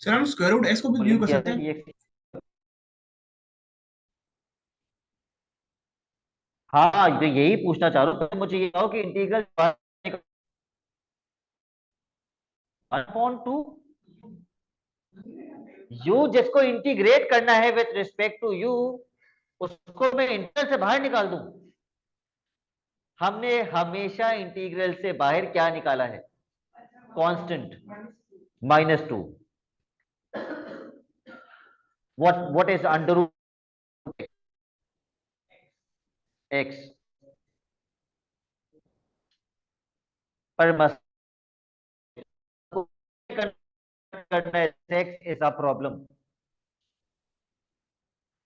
सर हम स्क्वायर रूट एक्स को भी व्यू कर किया सकते था हैं। dx। हाँ, तो यही पूछना चाह रहा हूँ, मुझे ये कहो कि इंटीग्रल अपॉन 2, यू जिसको इंटीग्रेट करना है विथ रिस्पेक्ट टू यू, उसको मैं इंटीग्रल से बाहर निकाल दूं। हमने हमेशा इंटीग्रल से बाहर क्या निकाला है, constant, -2। What is under root x, पर मस्त करना है, x is a problem.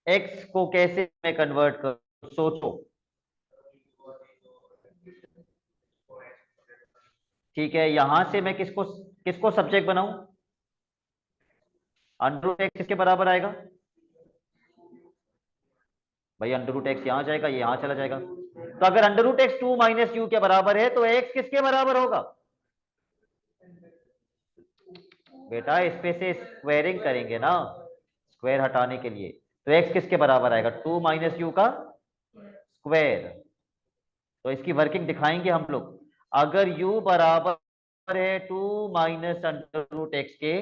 X को कैसे मैं कन्वर्ट करूं, सोचो। ठीक है, यहां से मैं किसको किसको सब्जेक्ट बनाऊं, अंडर रूट एक्स किसके बराबर आएगा भाई, अंडर रूट एक्स यहां जाएगा, ये यहां चला जाएगा। तो अगर under root x 2 minus u के बराबर है तो एक्स किसके बराबर होगा, बेटा इस पे से स्क्वायरिंग करेंगे ना, स्क्वायर हटाने के लिए, तो एक्स किसके बराबर आएगा, 2 माइनस यू का स्क्वायर। तो इसकी वर्किंग दिखाएंगे हम लोग। अगर u बराबर है 2 माइनस अंडर रूट एक्स के,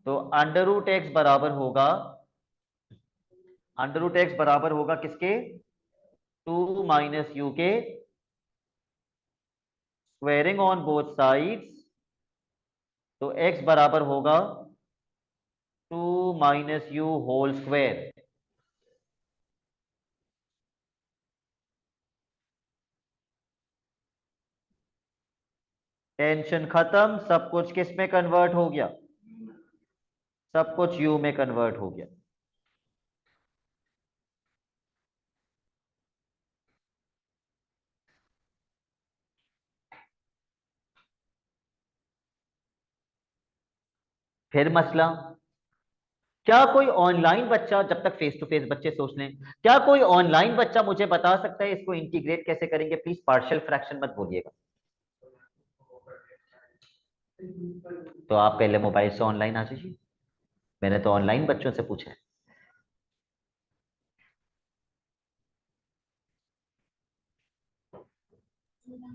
तो अंडर रूट एक्स बराबर होगा, अंडर रूट एक्स बराबर होगा किसके, 2 माइनस यू के, स्क्वेयरिंग ऑन बोथ साइड्स, तो x बराबर होगा 2 minus u whole square. Tension खत्म, सब कुछ किस में कन्वर्ट हो गया? सब कुछ यू में कन्वर्ट हो गया। फिर मसला, क्या कोई ऑनलाइन बच्चा, जब तक फेस टू फेस बच्चे सोच लें, क्या कोई ऑनलाइन बच्चा मुझे बता सकता है इसको इंटीग्रेट कैसे करेंगे? प्लीज पार्शियल फ्रैक्शन मत बोलिएगा। तो आप पहले मोबाइल से ऑनलाइन आ जाइए, मैंने तो ऑनलाइन बच्चों से पूछा है।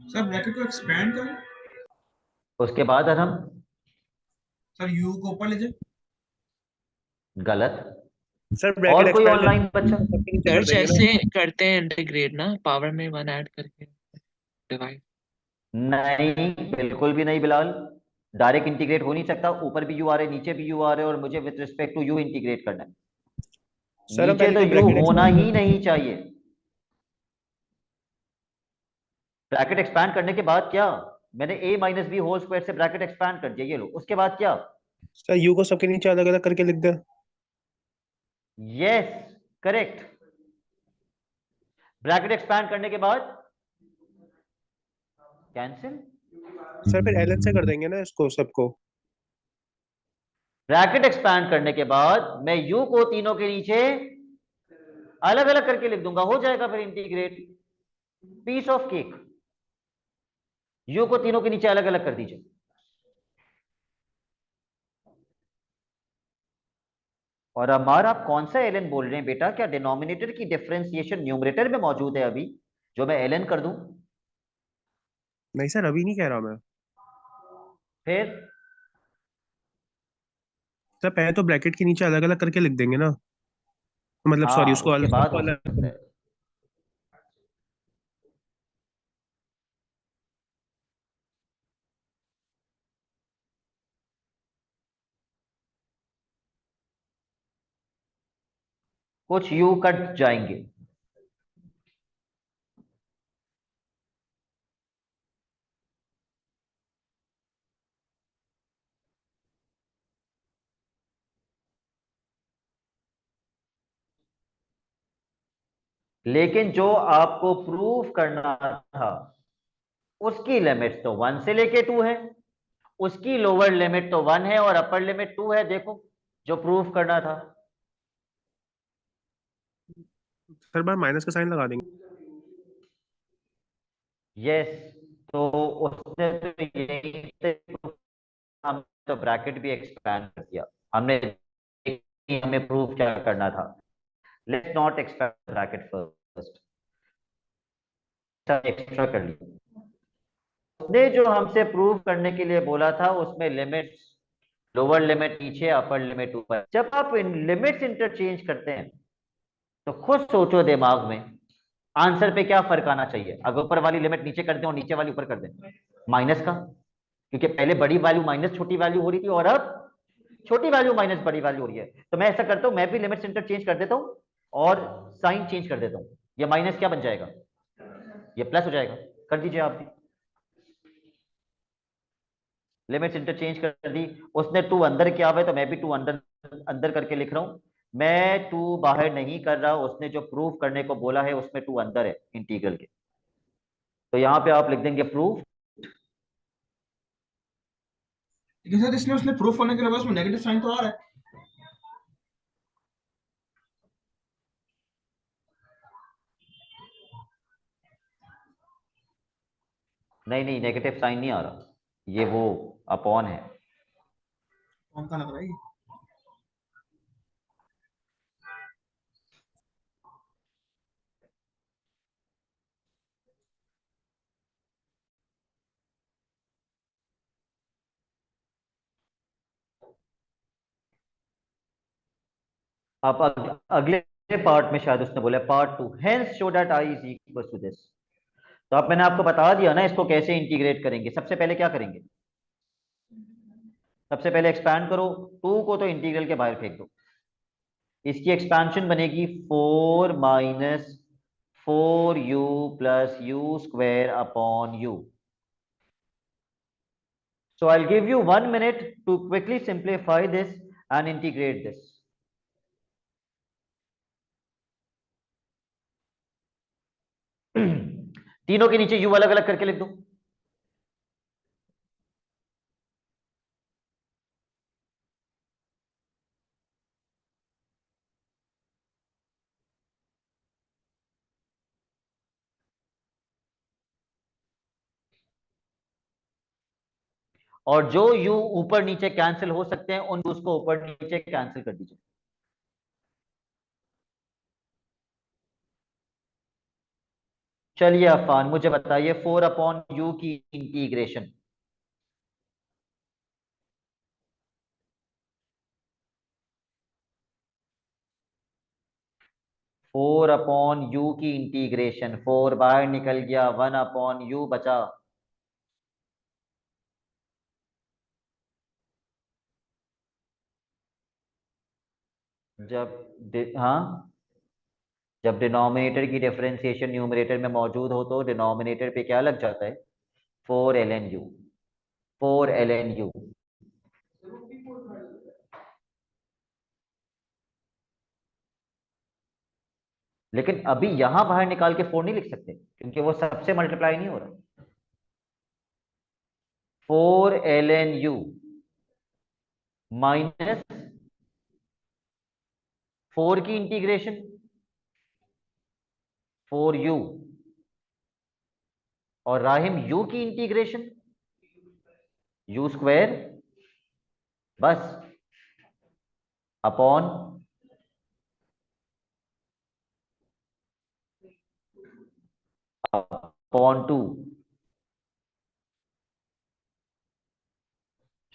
सर ब्रैकेट को एक्सपेंड करें। उसके बाद हम सर यू को ऊपर ले जाए। गलत। सर ब्रैकेट और कोई एक्सपेंड ऑनलाइन बच्चा? सर जैसे करते हैं इंटीग्रेट ना, पावर में 1 ऐड करके डिवाइड। नहीं, बिल्कुल भी नहीं बिलाल, डायरेक्ट इंटीग्रेट हो नहीं सकता। ऊपर भी यू आ रहे, नीचे भी यू आ रहे, और मुझे with respect to u integrate करना है। सर हम नीचे पहले तो तो यू ब्रैकेट होना एक्सपेंड ही नहीं चाहिए। ब्रैकेट एक्सपैंड करने के बाद क्या? मैंने a minus b whole square से ब्रैकेट एक्सपैंड कर दिया, ये लो। उसके बाद क्या? सर यू को सबके नीचे अलग अलग करके लिख दे। Yes, correct. ब्रैकेट एक्सपैंड करने के बाद कैंसिल। सर फिर ln से कर देंगे ना इसको सबको। ब्रैकेट एक्सपैंड करने के बाद मैं u को तीनों के नीचे अलग अलग करके लिख दूंगा, हो जाएगा फिर integrate. Piece of cake. u को तीनों के नीचे अलग अलग कर दीजिए। और अमार, आप कौन सा ln बोल रहे हैं बेटा? क्या डिनोमिनेटर की डिफरेंशिएशन न्यूमरेटर में मौजूद है अभी, जो मैं ln कर दूं? नहीं सर अभी नहीं कह रहा मैं। फिर सर पहले तो ब्रैकेट के नीचे अलग अलग करके लिख देंगे ना, मतलब सॉरी हाँ, उसको उसके अलग बाद उसको हो सकता अलग। है। कुछ यू कट जाएंगे। लेकिन जो आपको प्रूफ करना था उसकी लिमिट तो 1 से लेके 2 है, उसकी लोअर लिमिट तो 1 है और अपर लिमिट 2 है। देखो, जो प्रूफ करना था। सर बार माइनस का साइन लगा देंगे। यस, तो उसने तो यही से हम तो ब्रैकेट भी एक्सपैंड कर दिया हमने। हमें प्रूफ क्या करना था? Let's not expand bracket first, सब एक्स्ट्रा कर लिया। उसने जो हमसे प्रूव करने के लिए बोला था उसमें लिमिट्स, लोअर लिमिट नीचे, अपर लिमिट ऊपर। जब आप इन लिमिट्स इंटरचेंज करते हैं तो खुद सोचो दिमाग में आंसर पे क्या फर्क आना चाहिए। अगर ऊपर वाली लिमिट नीचे कर दें और नीचे वाली ऊपर कर दें, माइनस का। क्योंकि पहले बड़ी वैल्यू माइनस छोटी वैल्यू हो रही थी और अब छोटी वैल्यू माइनस बड़ी वैल्यू हो रही है। तो मैं ऐसा करता हूं, मैं भी लिमिट्स इंटरचेंज कर देता हूं और साइन चेंज कर देता हूं। ये माइनस क्या बन जाएगा? ये प्लस हो जाएगा। कर दीजिए आप भी। लिमिट्स इंटरचेंज कर दी। उसने 2 अंदर किया हुआ है तो मैं भी 2 अंदर अंदर करके लिख रहा हूं। मैं 2 बाहर नहीं कर रहा, उसने जो प्रूफ करने को बोला है उसमें 2 अंदर है इंटीग्रल के। तो यहां पे आप लिख देंगे प्रूफ। लेकिन सर इसमें उसने प्रूफ करने के लिए उसमें नेगेटिव साइन तो आ रहा है। नहीं नहीं, नेगेटिव साइन नहीं आ रहा, ये वो अपॉन है। कौन सा लग रहा है ये? अब अगले पार्ट में शायद उसने बोला part 2, hence show that I is equal to this. तो अब मैंने आपको बता दिया ना इसको कैसे इंटीग्रेट करेंगे। सबसे पहले क्या करेंगे? सबसे पहले एक्सपैंड करो, 2 को तो इंटीग्रल के बाहर फेंक दो। इसकी एक्सपेंशन बनेगी 4 minus 4u plus you square upon you. So I'll give you 1 minute to quickly simplify this and integrate this. तीनों के नीचे u अलग अलग करके लिख दो. और जो u ऊपर नीचे कैंसिल हो सकते हैं उन u's को ऊपर नीचे कैंसिल कर दीजिए. चलिए अफान मुझे बताइए 4 अपॉन यू की इंटीग्रेशन. फोर अपॉन यू की इंटीग्रेशन. 4 बाहर निकल गया, 1 अपॉन यू बचा. हाँ, जब डिनोमिनेटर की डिफरेंशिएशन न्यूमरेटर में मौजूद हो तो डिनोमिनेटर पे क्या लग जाता है? 4 ln u. 4 ln u. लेकिन अभी यहां बाहर निकाल के 4 नहीं लिख सकते क्योंकि वो सबसे मल्टीप्लाई नहीं हो रहा. 4 ln u माइनस 4 की इंटीग्रेशन 4u और राहिम u की इंटीग्रेशन यू स्क्वायर बस अपॉन अपॉन 2.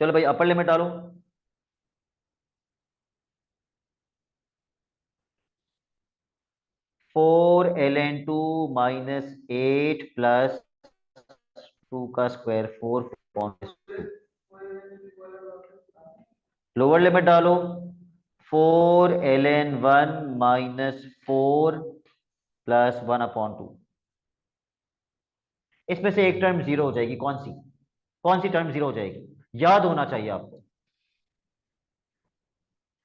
चलो भाई अपर लिमिट डालो. फोर ln 2 माइनस 8 प्लस 2 का स्क्वायर 4. लोअर लिमिट डालो. 4 ln 1 माइनस 4 प्लस 1 अपॉन 2. इसमें से एक टर्म जीरो हो जाएगी. कौन सी टर्म जीरो हो जाएगी? याद होना चाहिए आपको.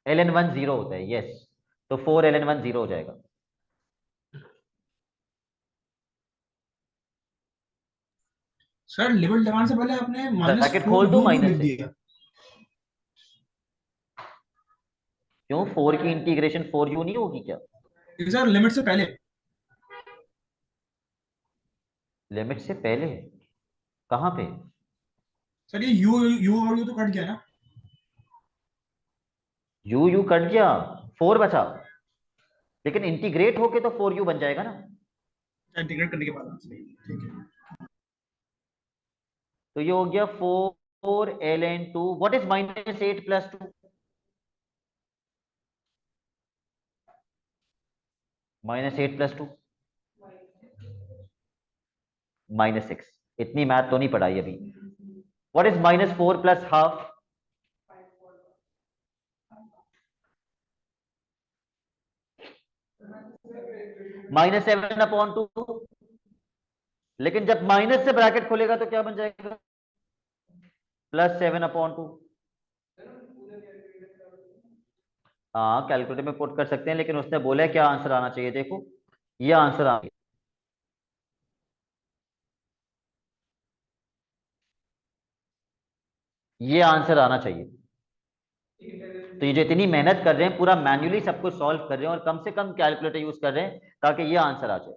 ln 1 जीरो होता है. यस, तो 4 ln 1 जीरो हो जाएगा. सर लिमिट लगाने से पहले आपने माइनस ब्रैकेट खोल दो माइनस लिख से. दिया. क्यों 4 की इंटीग्रेशन 4u नहीं होगी क्या? सर लिमिट से पहले. लिमिट से पहले कहां पे? सर ये यू यू और यू तो कट गया ना. यू कट गया, 4 बचा. लेकिन इंटीग्रेट होके तो 4u बन जाएगा ना. इंटीग्रेट करने के बाद ठीक है. तो ये हो गया 4 ln 2. What is minus 8 plus 2? Minus 8 plus 2 -6. इतनी मैथ तो नहीं पढ़ाई अभी. What is -4 plus half? -7 upon 2. लेकिन जब माइनस से ब्रैकेट खोलेगा तो क्या बन जाएगा? +7 अपॉन 2. हाँ कैलकुलेटर में पुट कर सकते हैं, लेकिन उसने बोला क्या आंसर आना चाहिए. देखो ये आंसर आ गया. ये आंसर आना चाहिए. तो ये जो इतनी मेहनत कर रहे हैं, पूरा मैन्युअली सब कुछ सॉल्व कर रहे हैं और कम से कम कैलकुलेटर यूज कर रहे हैं ताकि ये आंसर आ जाए.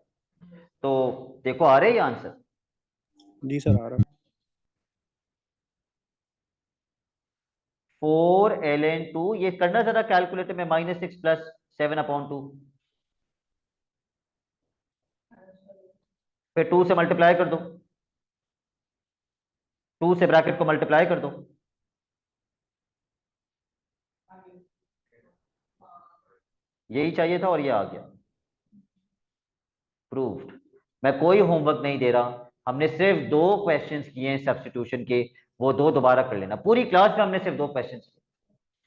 तो देखो आ रहे हैं ये आंसर. जी सर आ रहा. 4 ln 2. ये करना जरा कैलकुलेटर में. -6 प्लस 7 अपॉन 2. फिर 2 से मल्टीप्लाई कर दो. 2 से ब्रैकेट को मल्टीप्लाई कर दो. यही चाहिए था और ये आ गया. प्रूव्ड. मैं कोई होमवर्क नहीं दे रहा. हमने सिर्फ 2 क्वेश्चंस किए हैं सब्स्टिट्यूशन के. वो 2 दोबारा कर लेना. पूरी क्लास में हमने सिर्फ 2 क्वेश्चंस किए,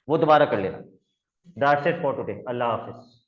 वो दोबारा कर लेना. That's it for today, Allah Hafiz.